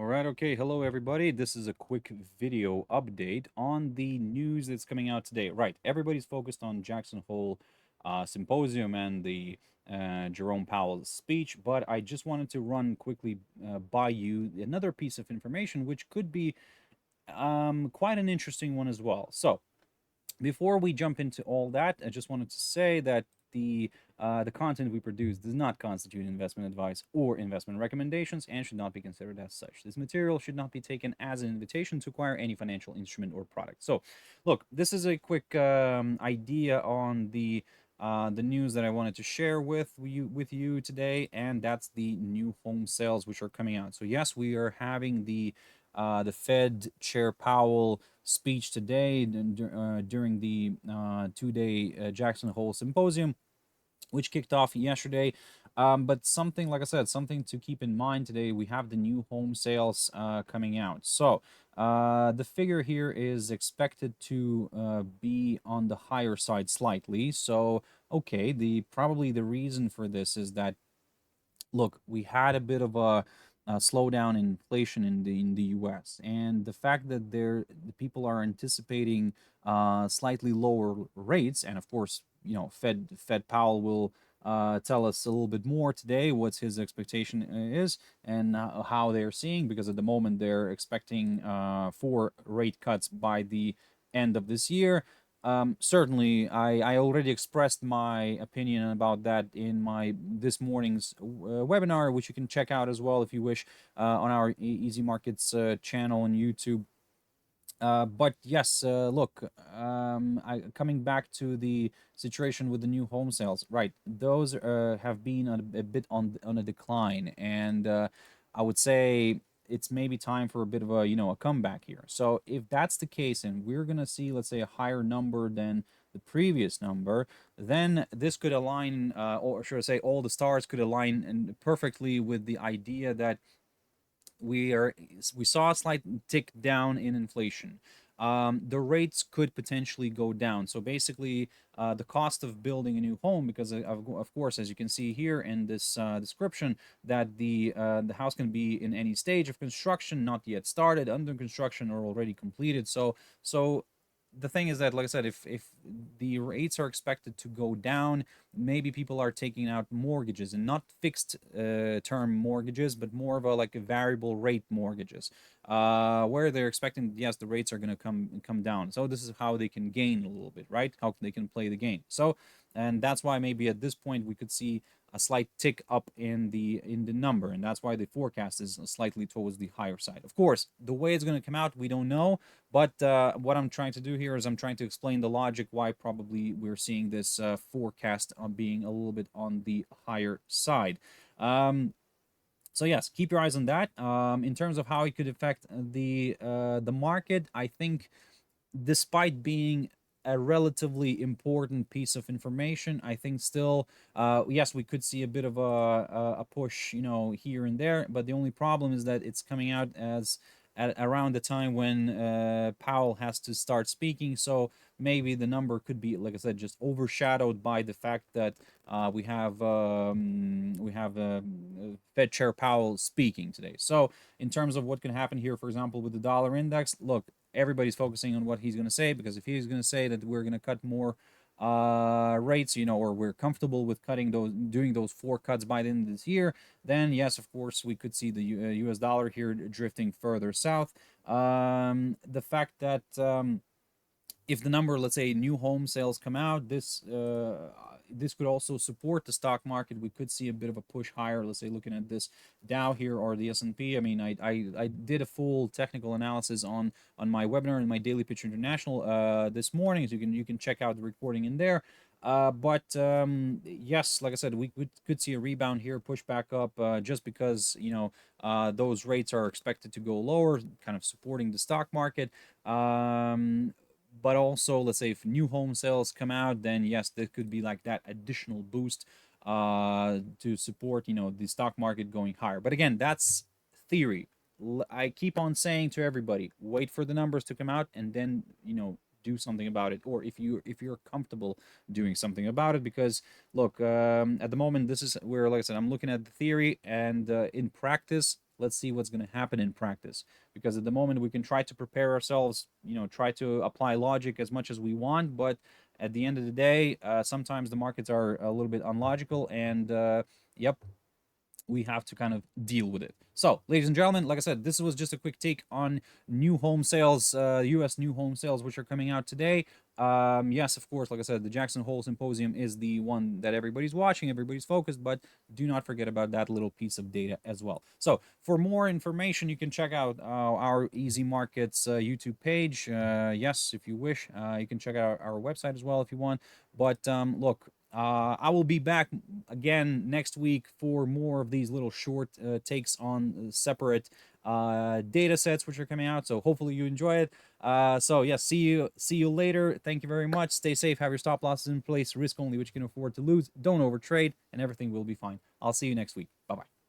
All right, okay. Hello, everybody. This is a quick video update on the news that's coming out today. Right, everybody's focused on Jackson Hole Symposium and the Jerome Powell speech, but I just wanted to run quickly by you another piece of information, which could be quite an interesting one as well. So, before we jump into all that, I just wanted to say that the content we produce does not constitute investment advice or investment recommendations and should not be considered as such. This material should not be taken as an invitation to acquire any financial instrument or product. So, look, this is a quick idea on the news that I wanted to share with you today, and that's the new home sales which are coming out. So yes, we are having the Fed Chair Powell speech today during the two-day Jackson Hole Symposium, which kicked off yesterday. But something, like I said, something to keep in mind today, we have the new home sales coming out. So the figure here is expected to be on the higher side slightly. So, okay, probably the reason for this is that, look, we had a bit of a slowdown in inflation in the U.S. and the fact that the people are anticipating slightly lower rates, and of course, Fed Powell will tell us a little bit more today what his expectation is and how they're seeing, because at the moment they're expecting 4 rate cuts by the end of this year. Certainly, I already expressed my opinion about that in my this morning's webinar, which you can check out as well if you wish on our Easy Markets channel on YouTube. But yes, look, coming back to the situation with the new home sales, right? Those have been a bit on a decline, and I would say it's maybe time for a bit of a comeback here. So if that's the case, and we're gonna see, let's say, a higher number than the previous number, then this could align, or should I say, all the stars could align and perfectly with the idea that we saw a slight tick down in inflation. The rates could potentially go down. So basically, the cost of building a new home, because of course, as you can see here in this description, that the house can be in any stage of construction, not yet started, under construction, or already completed. So the thing is that, like I said, if the rates are expected to go down, maybe people are taking out mortgages, and not fixed term mortgages, but more of a variable rate mortgages, where they're expecting, yes, the rates are going to come down. So this is how they can gain a little bit, right? How they can play the game. So, and that's why maybe at this point we could see a slight tick up in the number, and that's why the forecast is slightly towards the higher side. Of course, the way it's going to come out, we don't know. But what I'm trying to do here is I'm trying to explain the logic why probably we're seeing this forecast being a little bit on the higher side. So yes, keep your eyes on that. In terms of how it could affect the market, I think, despite being a relatively important piece of information, I think still, yes, we could see a bit of a push, here and there. But the only problem is that it's coming out at around the time when Powell has to start speaking. So maybe the number could be, like I said, just overshadowed by the fact that we have Fed Chair Powell speaking today. So in terms of what can happen here, for example, with the dollar index, look, everybody's focusing on what he's going to say, because if he's going to say that we're going to cut more rates, or we're comfortable with doing those 4 cuts by the end of this year, then yes, of course, we could see the U.S. dollar here drifting further south. The fact that if the number, let's say, new home sales come out, this could also support the stock market. We could see a bit of a push higher. Let's say, looking at this Dow here or the S&P. I mean, I did a full technical analysis on my webinar and my Daily Pitch International this morning, so you can check out the recording in there. But yes, like I said, we could see a rebound here, push back up, just because those rates are expected to go lower, kind of supporting the stock market. But also, let's say if new home sales come out, then yes, there could be like that additional boost to support the stock market going higher. But again, that's theory. I keep on saying to everybody, wait for the numbers to come out and then do something about it, or if you're comfortable doing something about it. Because look, at the moment, this is where, like I said, I'm looking at the theory, and in practice, let's see what's going to happen in practice. Because at the moment we can try to prepare ourselves, try to apply logic as much as we want, but at the end of the day, sometimes the markets are a little bit unlogical, and yep, we have to kind of deal with it. So, ladies and gentlemen, like I said, this was just a quick take on new home sales, U.S. new home sales, which are coming out today. Yes, of course, like I said, the Jackson Hole Symposium is the one that everybody's watching, everybody's focused, but do not forget about that little piece of data as well. So, for more information, you can check out our Easy Markets YouTube page. Yes, if you wish, you can check out our website as well if you want. But look, I will be back again next week for more of these little short takes on separate data sets which are coming out. So hopefully you enjoy it. So yeah, see you later. Thank you very much. Stay safe. Have your stop losses in place. Risk only what you can afford to lose. Don't overtrade, and everything will be fine. I'll see you next week. Bye bye.